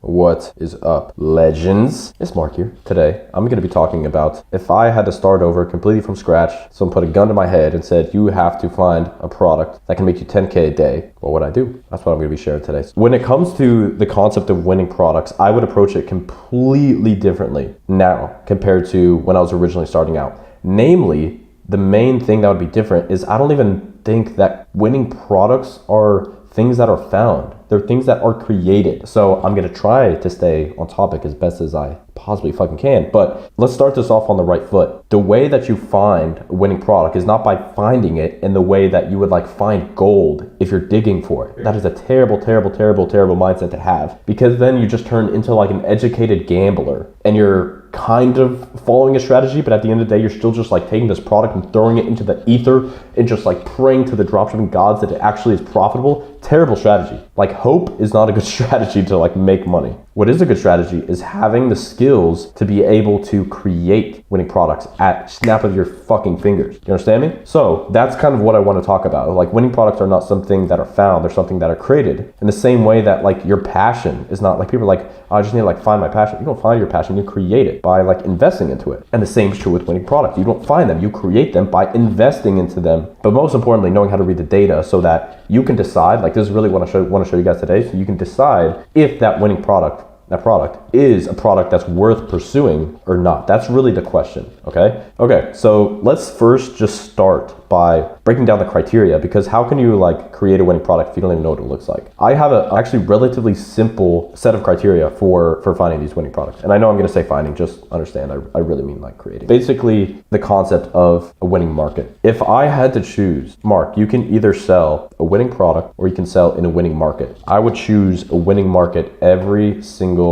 What is up, legends? It's Mark here. Today, I'm going to be talking about if I had to start over completely from scratch, someone put a gun to my head and said, you have to find a product that can make you 10K a day, what would I do? That's what I'm going to be sharing today. When it comes to the concept of winning products, I would approach it completely differently now compared to when I was originally starting out. Namely, the main thing that would be different is I don't even think that winning products are things that are found. They're things that are created. So I'm gonna try to stay on topic as best as I possibly fucking can. But let's start this off on the right foot. The way that you find a winning product is not by finding it in the way that you would like find gold if you're digging for it. That is a terrible, terrible, terrible, terrible mindset to have, because then you just turn into like an educated gambler and you're kind of following a strategy, but at the end of the day, you're still just like taking this product and throwing it into the ether and just like praying to the dropshipping gods that it actually is profitable. Terrible strategy. Like, hope is not a good strategy to like make money. What is a good strategy is having the skills to be able to create winning products at snap of your fucking fingers. You understand me? So that's kind of what I want to talk about. Like, winning products are not something that are found, they're something that are created. In the same way that like your passion is not like, people are like, oh, I just need to like find my passion. You don't find your passion, you create it by like investing into it. And the same is true with winning products. You don't find them, you create them by investing into them. But most importantly, knowing how to read the data so that you can decide, like, this is really what I want to show you guys today, so you can decide if that winning product, that product is a product that's worth pursuing or not. That's really the question, okay? Okay, so let's first just start by breaking down the criteria, because how can you like create a winning product if you don't even know what it looks like? I have a actually relatively simple set of criteria for finding these winning products. And I know I'm gonna say finding, just understand, I really mean like creating. Basically, the concept of a winning market. If I had to choose, Mark, you can either sell a winning product or you can sell in a winning market. I would choose a winning market every single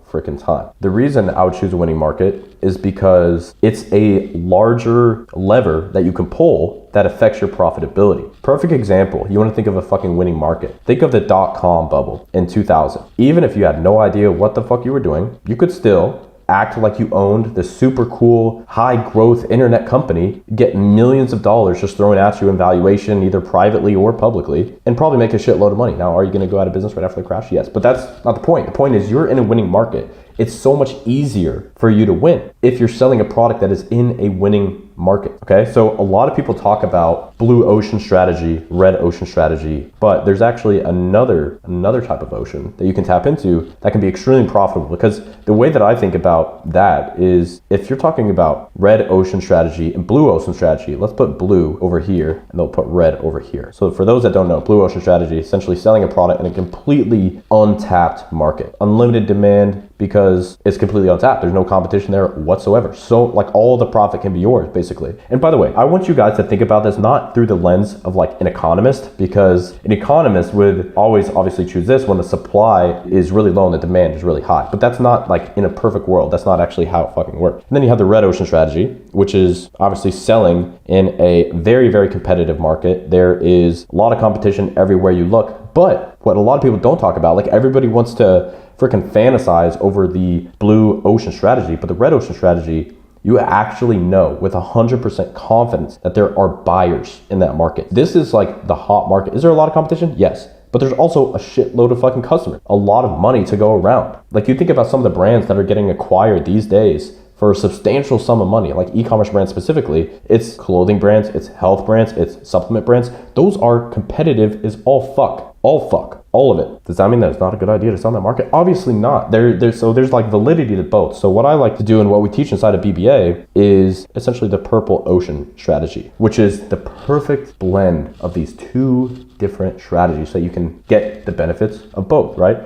freaking time. The reason I would choose a winning market is because it's a larger lever that you can pull that affects your profitability. Perfect example, you want to think of a fucking winning market. Think of the .com bubble in 2000. Even if you had no idea what the fuck you were doing, you could still act like you owned this super cool, high growth internet company, get millions of dollars just thrown at you in valuation, either privately or publicly, and probably make a shitload of money. Now, are you gonna go out of business right after the crash? Yes, but that's not the point. The point is you're in a winning market. It's so much easier for you to win if you're selling a product that is in a winning market, okay? So a lot of people talk about blue ocean strategy, red ocean strategy, but there's actually another type of ocean that you can tap into that can be extremely profitable, because the way that I think about that is, if you're talking about red ocean strategy and blue ocean strategy, let's put blue over here and they'll put red over here. So for those that don't know, blue ocean strategy is essentially selling a product in a completely untapped market, unlimited demand, because it's completely untapped. There's no competition there whatsoever. So like all the profit can be yours, basically. And by the way, I want you guys to think about this not through the lens of like an economist, because an economist would always obviously choose this when the supply is really low and the demand is really high. But that's not like in a perfect world. That's not actually how it fucking works. And then you have the red ocean strategy, which is obviously selling in a very, very competitive market. There is a lot of competition everywhere you look. But what a lot of people don't talk about, like everybody wants to freaking fantasize over the blue ocean strategy, but the red ocean strategy, you actually know with 100% confidence that there are buyers in that market. This is like the hot market. Is there a lot of competition? Yes. But there's also a shitload of fucking customers, a lot of money to go around. Like, you think about some of the brands that are getting acquired these days for a substantial sum of money, like e-commerce brands specifically. It's clothing brands, it's health brands, it's supplement brands. Those are competitive as all fuck. All of it. Does that mean that it's not a good idea to sell in that market? Obviously not. So there's like validity to both. So what I like to do and what we teach inside of BBA is essentially the purple ocean strategy, which is the perfect blend of these two different strategies so you can get the benefits of both, right?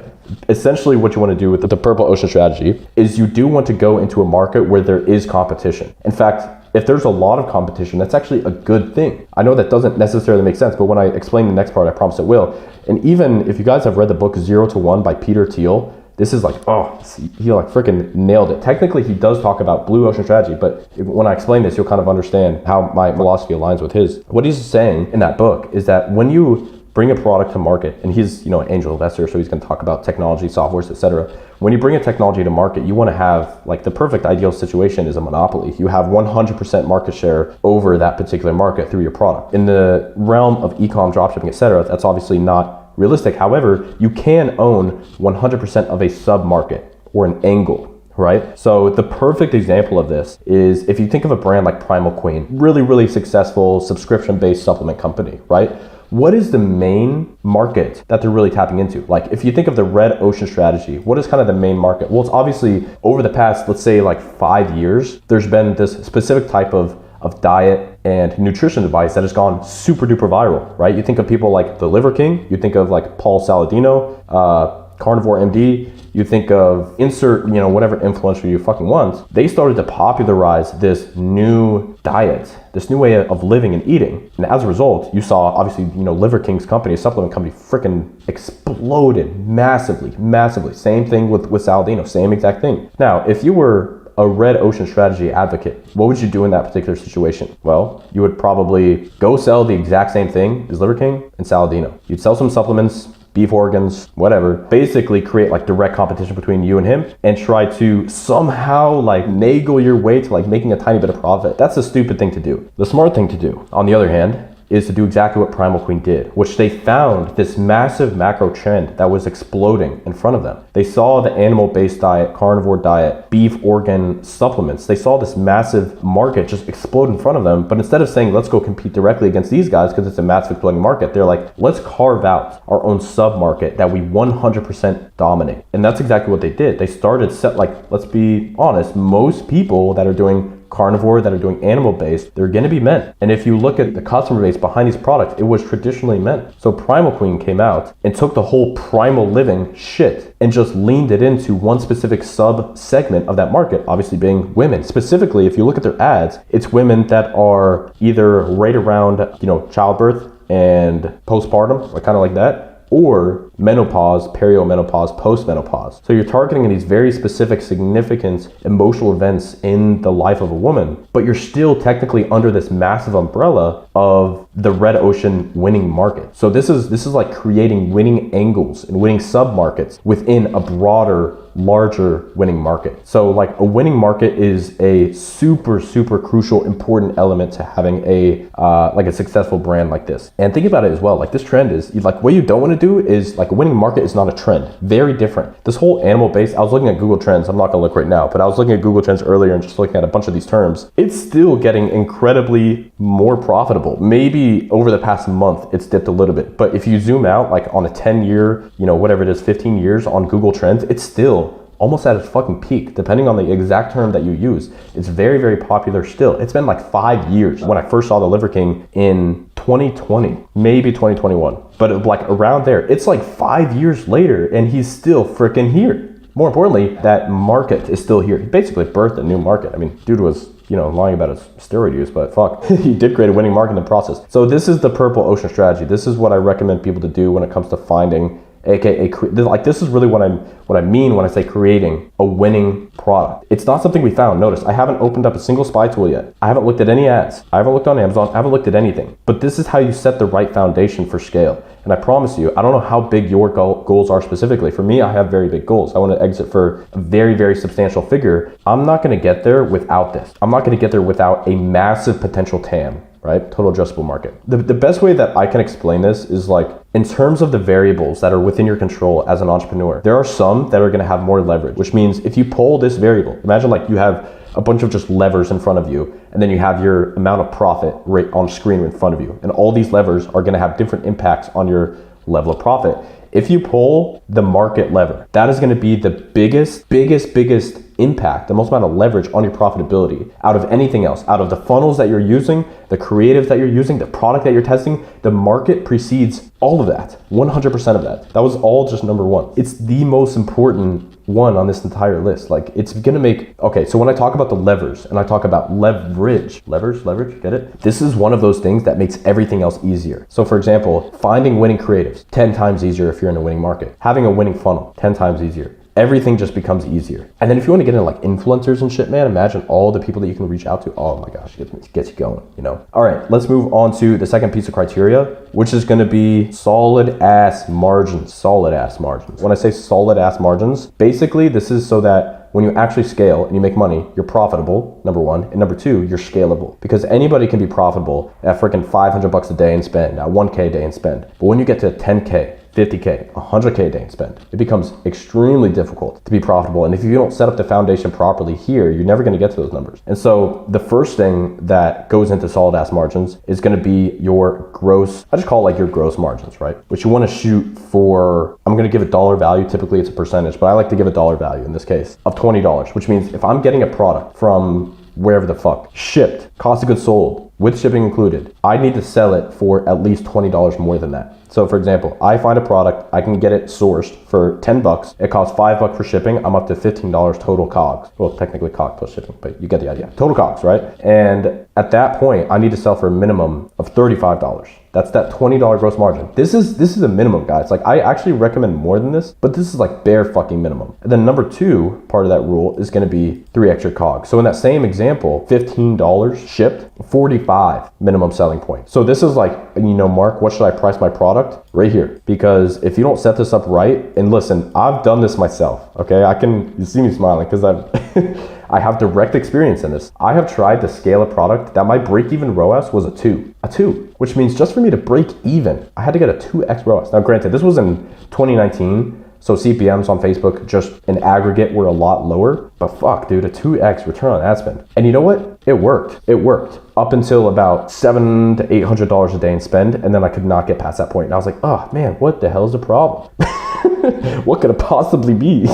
Essentially what you want to do with the purple ocean strategy is you do want to go into a market where there is competition. In fact, if there's a lot of competition, that's actually a good thing. I know that doesn't necessarily make sense, but when I explain the next part, I promise it will. And even if you guys have read the book 0 to 1 by Peter Thiel, this is like, oh, he like freaking nailed it. Technically, he does talk about blue ocean strategy, but when I explain this, you'll kind of understand how my philosophy aligns with his. What he's saying in that book is that when you bring a product to market, and he's, an angel investor, so he's going to talk about technology, softwares, etc. When you bring a technology to market, you want to have, like, the perfect ideal situation is a monopoly. You have 100% market share over that particular market through your product. In the realm of e-com, dropshipping, etc., that's obviously not realistic. However, you can own 100% of a sub-market or an angle, right? So the perfect example of this is if you think of a brand like Primal Queen, really successful subscription-based supplement company, right? What is the main market that they're really tapping into? Like if you think of the red ocean strategy, what is kind of the main market? Well, it's obviously over the past, let's say like 5 years, there's been this specific type of diet and nutrition advice that has gone super duper viral, right? You think of people like the Liver King, you think of like Paul Saladino, Carnivore MD, you think of insert, whatever influencer you fucking want. They started to popularize this new diet, this new way of living and eating. And as a result, you saw obviously, Liver King's company, a supplement company, freaking exploded massively. Same thing with Saladino, same exact thing. Now, if you were a red ocean strategy advocate, what would you do in that particular situation? Well, you would probably go sell the exact same thing as Liver King and Saladino. You'd sell some supplements, beef organs, whatever, basically create like direct competition between you and him and try to somehow like finagle your way to like making a tiny bit of profit. That's a stupid thing to do. The smart thing to do, on the other hand, is to do exactly what Primal Queen did, which they found this massive macro trend that was exploding in front of them. They saw the animal-based diet, carnivore diet, beef organ supplements. They saw this massive market just explode in front of them. But instead of saying, let's go compete directly against these guys because it's a massive exploding market, they're like, let's carve out our own sub-market that we 100% dominate. And that's exactly what they did. They started let's be honest, most people that are doing carnivore, that are doing animal-based, they're gonna be men. And if you look at the customer base behind these products, it was traditionally men. So Primal Queen came out and took the whole primal living shit and just leaned it into one specific sub-segment of that market, obviously being women. Specifically, if you look at their ads, it's women that are either right around, childbirth and postpartum, or kind of like that, or menopause, perimenopause, postmenopause. So you're targeting these very specific, significant emotional events in the life of a woman, but you're still technically under this massive umbrella of the red ocean winning market. So this is like creating winning angles and winning sub-markets within a broader, larger winning market. So like a winning market is a super crucial, important element to having a successful brand like this. And think about it as well, like this trend is like what you don't want to do is like a winning market is not a trend. Very different. This whole animal based, I was looking at Google Trends, I'm not gonna look right now, but I was looking at Google Trends earlier and just looking at a bunch of these terms. It's still getting incredibly more profitable. Maybe over the past month, it's dipped a little bit, but if you zoom out like on a 10-year, whatever it is, 15 years on Google Trends, it's still almost at its fucking peak, depending on the exact term that you use. It's very popular still. It's been like 5 years. When I first saw the Liver King in 2020, maybe 2021, but like around there, it's like 5 years later and he's still freaking here. More importantly, that market is still here. He basically birthed a new market. I mean, dude was lying about his steroid use, but fuck, he did create a winning market in the process. So this is the purple ocean strategy. This is what I recommend people to do when it comes to finding, aka like this is really what I mean when I say creating a winning product. It's not something we found. Notice I haven't opened up a single spy tool yet. I haven't looked at any ads. I haven't looked on Amazon. I haven't looked at anything. But this is how you set the right foundation for scale. And I promise you, I don't know how big your goals are specifically. For me, I have very big goals. I want to exit for a very substantial figure. I'm not going to get there without this. I'm not going to get there without a massive potential TAM, right? Total addressable market. The best way that I can explain this is like, in terms of the variables that are within your control as an entrepreneur, there are some that are going to have more leverage, which means if you pull this variable, imagine like you have a bunch of just levers in front of you, and then you have your amount of profit right on screen in front of you. And all these levers are going to have different impacts on your level of profit. If you pull the market lever, that is going to be the biggest impact, the most amount of leverage on your profitability out of anything else, out of the funnels that you're using, the creatives that you're using, the product that you're testing. The market precedes all of that, 100% of that. That was all just number one. It's the most important one on this entire list. Like it's gonna make, okay, so when I talk about the levers and I talk about leverage, get it? This is one of those things that makes everything else easier. So for example, finding winning creatives, 10 times easier if you're in a winning market. Having a winning funnel, 10 times easier. Everything just becomes easier. And then if you want to get into like influencers and shit, man, imagine all the people that you can reach out to. Oh my gosh, it gets you going, All right, let's move on to the second piece of criteria, which is going to be solid ass margins. When I say solid ass margins, basically this is so that when you actually scale and you make money, you're profitable, number one. And number two, you're scalable. Because anybody can be profitable at freaking $500 a day and spend, at 1K a day and spend. But when you get to 10K, 50K, 100K a day in spend. It becomes extremely difficult to be profitable. And if you don't set up the foundation properly here, you're never going to get to those numbers. And so the first thing that goes into solid ass margins is going to be your gross, I just call it like your gross margins, right? Which you want to shoot for, I'm going to give a dollar value. Typically it's a percentage, but I like to give a dollar value in this case of $20, which means if I'm getting a product from wherever the fuck, shipped, cost of goods sold, with shipping included, I need to sell it for at least $20 more than that. So for example, I find a product, I can get it sourced for 10 bucks. It costs $5 for shipping. I'm up to $15 total COGS. Well, technically COGS plus shipping, but you get the idea. Total COGS, right? And at that point, I need to sell for a minimum of $35. That's that $20 gross margin. This is a minimum, guys. Like, I actually recommend more than this, but this is like bare fucking minimum. And then number two, part of that rule is gonna be 3 extra COGS. So in that same example, $15 shipped, 45 minimum selling point. So this is like, you know, Mark, what should I price my product? Right here. Because if you don't set this up right, and listen, I've done this myself, okay? You see me smiling because I have direct experience in this. I have tried to scale a product that my break-even ROAS was a 2, which means just for me to break even, I had to get a 2x ROAS. Now granted, this was in 2019, so CPMs on Facebook just in aggregate were a lot lower, but fuck dude, a 2x return on ad spend. And you know what? It worked up until about $700 to $800 a day in spend. And then I could not get past that point. And I was like, oh man, what the hell is the problem? What could it possibly be?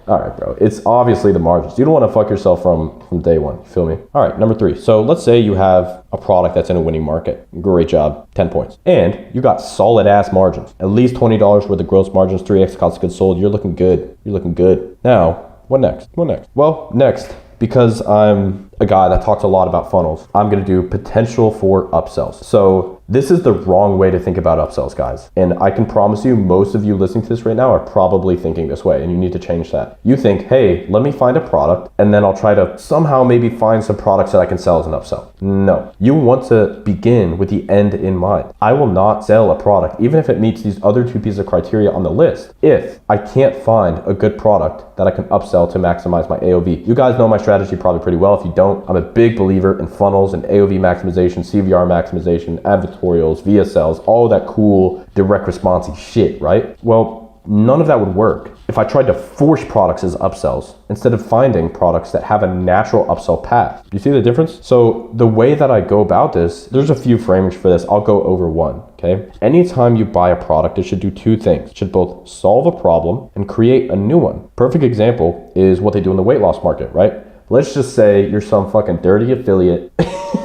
All right, bro. It's obviously the margins. You don't want to fuck yourself from day one. You feel me? All right, number 3. So let's say you have a product that's in a winning market. Great job, 10 points. And you got solid ass margins. At least $20 worth of gross margins, 3x cost of goods sold. You're looking good. Now, what next? Well, next, because I'm a guy that talks a lot about funnels, I'm going to do potential for upsells. So this is the wrong way to think about upsells, guys. And I can promise you, most of you listening to this right now are probably thinking this way, and you need to change that. You think, hey, let me find a product, and then I'll try to somehow maybe find some products that I can sell as an upsell. No, you want to begin with the end in mind. I will not sell a product, even if it meets these other 2 pieces of criteria on the list, if I can't find a good product that I can upsell to maximize my AOV. You guys know my strategy probably pretty well. If you don't, I'm a big believer in funnels and AOV maximization, CVR maximization, advertorials, VSLs, all that cool direct response shit, right? Well, none of that would work if I tried to force products as upsells instead of finding products that have a natural upsell path. Do you see the difference? So the way that I go about this, there's a few frameworks for this. I'll go over one, okay? Anytime you buy a product, it should do 2 things. It should both solve a problem and create a new one. Perfect example is what they do in the weight loss market, right? Let's just say you're some fucking dirty affiliate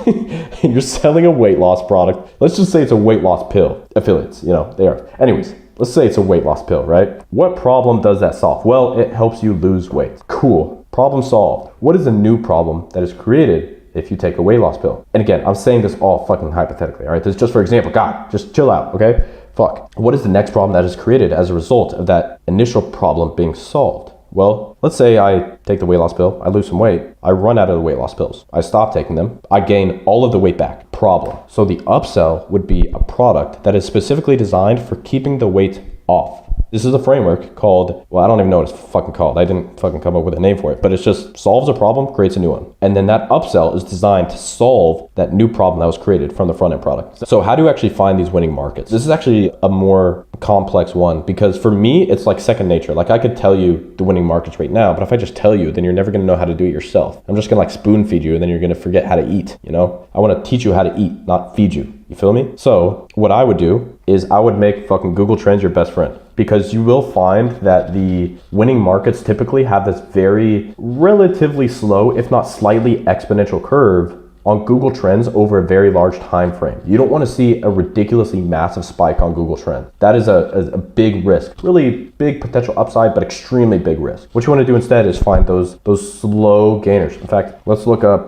and you're selling a weight loss product. Let's just say it's a weight loss pill. Affiliates, you know, they are. Anyways, let's say it's a weight loss pill, right? What problem does that solve? Well, it helps you lose weight. Cool. Problem solved. What is a new problem that is created if you take a weight loss pill? And again, I'm saying this all fucking hypothetically, all right? This is just for example. God, just chill out, okay? Fuck. What is the next problem that is created as a result of that initial problem being solved? Well, let's say I take the weight loss pill, I lose some weight, I run out of the weight loss pills. I stop taking them, I gain all of the weight back. Problem. So the upsell would be a product that is specifically designed for keeping the weight off. This is a framework called, well, I don't even know what it's fucking called. I didn't fucking come up with a name for it, but it's just solves a problem, creates a new one. And then that upsell is designed to solve that new problem that was created from the front end product. So how do you actually find these winning markets? This is actually a more complex one because for me, it's like second nature. Like I could tell you the winning markets right now, but if I just tell you, then you're never gonna know how to do it yourself. I'm just gonna like spoon feed you and then you're gonna forget how to eat, you know? I wanna teach you how to eat, not feed you. You feel me? So what I would do is I would make fucking Google Trends your best friend, because you will find that the winning markets typically have this very relatively slow, if not slightly exponential curve on Google Trends over a very large time frame. You don't want to see a ridiculously massive spike on Google Trends. That is a big risk, really big potential upside, but extremely big risk. What you want to do instead is find those slow gainers. In fact, let's look up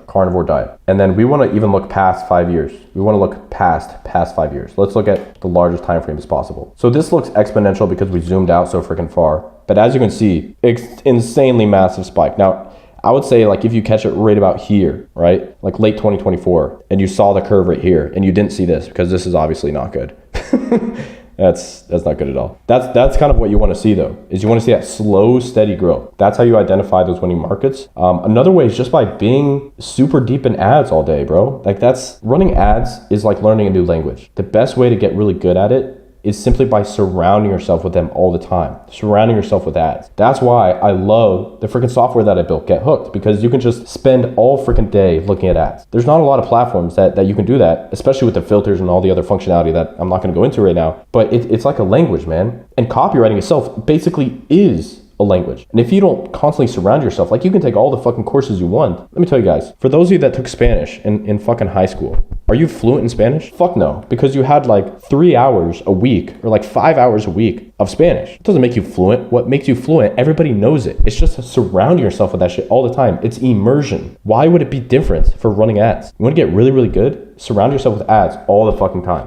carnivore diet. And then we want to even look past 5 years. We want to look past 5 years. Let's look at the largest time frame as possible. So this looks exponential because we zoomed out so freaking far. But as you can see, it's insanely massive spike. Now, I would say like if you catch it right about here, right? Like late 2024, and you saw the curve right here, and you didn't see this because this is obviously not good. That's not good at all. That's kind of what you want to see though, is you want to see that slow, steady growth. That's how you identify those winning markets. Another way is just by being super deep in ads all day, bro. Like running ads is like learning a new language. The best way to get really good at it is simply by surrounding yourself with them all the time, surrounding yourself with ads. That's why I love the freaking software that I built, Get Hooked, because you can just spend all freaking day looking at ads. There's not a lot of platforms that you can do that, especially with the filters and all the other functionality that I'm not going to go into right now. But it's like a language, man. And copywriting itself basically is a language. And if you don't constantly surround yourself, like, you can take all the fucking courses you want. Let me tell you guys, for those of you that took Spanish in fucking high school, are you fluent in Spanish? Fuck no, because you had like 3 hours a week or like 5 hours a week of Spanish. It doesn't make you fluent. What makes you fluent, everybody knows it. It's just surrounding yourself with that shit all the time. It's immersion. Why would it be different for running ads? You want to get really, really good? Surround yourself with ads all the fucking time.